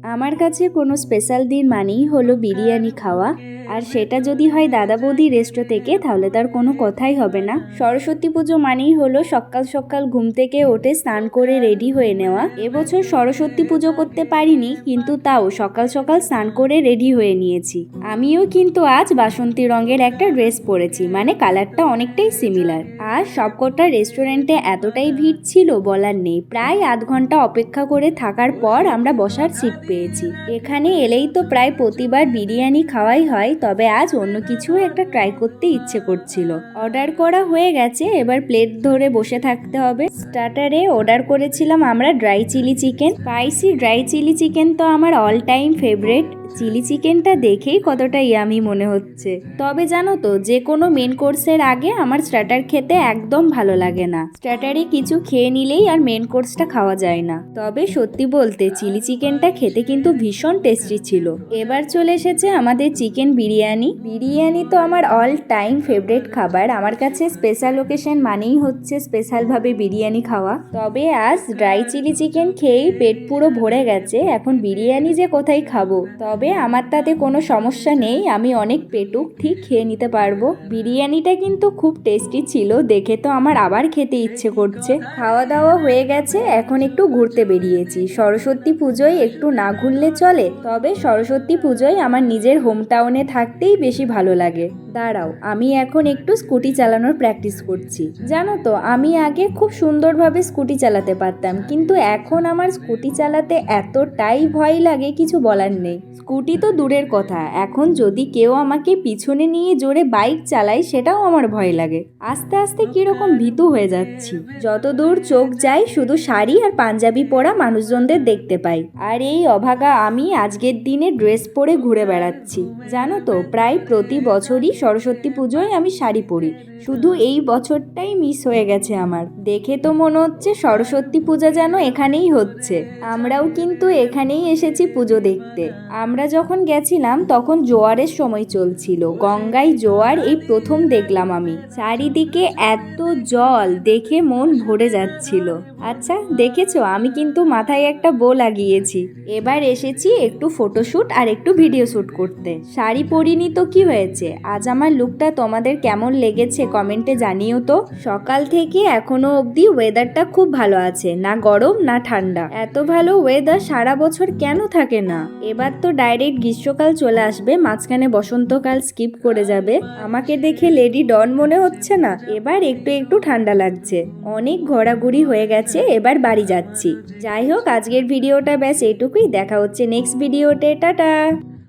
আমার কাছে কোনো স্পেশাল দিন মানেই হলো বিরিয়ানি খাওয়া। আর সেটা যদি হয় দাদা বৌদি রেস্টো থেকে, তাহলে তার কোনো কথাই হবে না। সরস্বতী পুজো মানেই হলো সকাল সকাল ঘুম থেকে উঠে স্নান করে রেডি হয়ে নেওয়া। এবছর সরস্বতী পুজো করতে পারিনি, কিন্তু তাও সকাল সকাল স্নান করে রেডি হয়ে নিয়েছি। আমিও কিন্তু আজ বাসন্তী রঙের একটা ড্রেস পরেছি, মানে কালারটা অনেকটাই সিমিলার। আর সবকটা রেস্টুরেন্টে এতটাই ভিড় ছিল বলার নেই। প্রায় আধ ঘন্টা অপেক্ষা করে থাকার পর আমরা বসার সিট পেয়েছি। এখানে এলেই তো প্রায় প্রতিবার বিরিয়ানি খাওয়াই হয়, তবে আজ অন্য কিছু একটা ট্রাই করতে ইচ্ছে করছিল। অর্ডার করা হয়ে গেছে, এবার প্লেট ধরে বসে থাকতে হবে। স্টার্টারে অর্ডার করেছিলাম আমরা dry chilli chicken. Spicy dry chilli chicken তো আমার অল টাইম ফেভারিট। চিলি চিকেনটা দেখেই কতটা ইয়ামি মনে হচ্ছে। তবে জানো তো, যে কোনো মেন কোর্সের আগে আমার স্টার্টার খেতে একদম ভালো লাগে না। স্টার্টারে কিছু খেয়ে নিলেই আর মেন কোর্সটা খাওয়া যায় না। তবে সত্যি বলতে চিলি চিকেনটা খেতে কিন্তু ভীষণ টেস্টি ছিল। এবার চলে এসেছে আমাদের চিকেন বিরিয়ানি। বিরিয়ানি তো আমার অল টাইম ফেভারিট খাবার। আমার কাছে স্পেশাল ওকেশন মানেই হচ্ছে স্পেশালভাবে বিরিয়ানি খাওয়া। তবে আজ ড্রাই চিলি চিকেন খেয়েই পেট পুরো ভরে গেছে। এখন বিরিয়ানি যে কোথায় খাবো, তবে আমার তাতে কোনো সমস্যা নেই। আমি অনেক পেটুক, ঠিক খেয়ে নিতে পারবো। বিরিয়ানিটা কিন্তু খুব টেস্টি ছিল, দেখে তো আমার আবার খেতে ইচ্ছে করছে। খাওয়া দাওয়া হয়ে গেছে, এখন একটু ঘুরতে বেরিয়েছি। সরস্বতী পুজোয় একটু না ঘুরলে চলে, তবে সরস্বতী পুজোয় আমার নিজের হোম টাউনে থাকতেই বেশি ভালো লাগে। দাঁড়াও, আমি এখন একটু স্কুটি চালানোর প্র্যাকটিস করছি। জানো তো, আমি আগে খুব সুন্দরভাবে স্কুটি চালাতে পারতাম, কিন্তু এখন আমার স্কুটি চালাতে এতটাই ভয় লাগে, কিছু বলার নেই। স্কুটি তো দূরের কথা, এখন যদি কেউ আমাকে পিছনে নিয়ে জোরে বাইক চালায়, সেটাও আমার ভয় লাগে। আস্তে আস্তে কিরকম ভীতু হয়ে যাচ্ছি। যত দূর চোখ যায়, শুধু শাড়ি আর পাঞ্জাবি পরা মানুষজনদের দেখতে পাই। আর এই অভাগা আমি আজকের দিনে ড্রেস পরে ঘুরে বেড়াচ্ছি। জানো তো, প্রায় প্রতি বছরই সরস্বতী পুজোয় আমি শাড়ি পরি। শুধু এই বছরটাই মিস হয়ে গেছে আমার। দেখে তো মনে হচ্ছে সরস্বতী পূজা যেন এখানেই হচ্ছে। আমরাও কিন্তু এখানেই এসেছি পুজো দেখতে। আমরা যখন গেছিলাম তখন জোয়ারের সময় চলছিল। গঙ্গায় জোয়ার এই প্রথম দেখলাম আমি। চারিদিকে এত জল দেখে মন ভরে যাচ্ছিল। আচ্ছা দেখেছো, আমি কিন্তু মাথায় একটা বো লাগিয়েছি। এবার এসেছি একটু ফটোশ্যুট আর একটু ভিডিও শ্যুট করতে। শাড়ি পরিনি তো কি হয়েছে, আজ আমার লুকটা তোমাদের কেমন লেগেছে কমেন্টে জানিও তো। সকাল থেকে এখনো অবধি ওয়েদারটা খুব ভালো আছে, না গরম না ঠান্ডা। এত ভালো ওয়েদার সারা বছর কেন থাকে না? এবার তো ডাইরেক্ট গ্রীষ্মকাল চলে আসবে, মাঝখানে বসন্তকাল স্কিপ করে যাবে। আমাকে দেখে লেডি ডন মনে হচ্ছে না? এবার একটু একটু ঠান্ডা লাগছে। অনেক ঘোরাঘুরি হয়ে গেছে, এবার বাড়ি যাচ্ছি। যাই হোক, আজকের ভিডিওটা ব্যাস এইটুকুই। দেখা হচ্ছে নেক্সট ভিডিওতে। টাটা।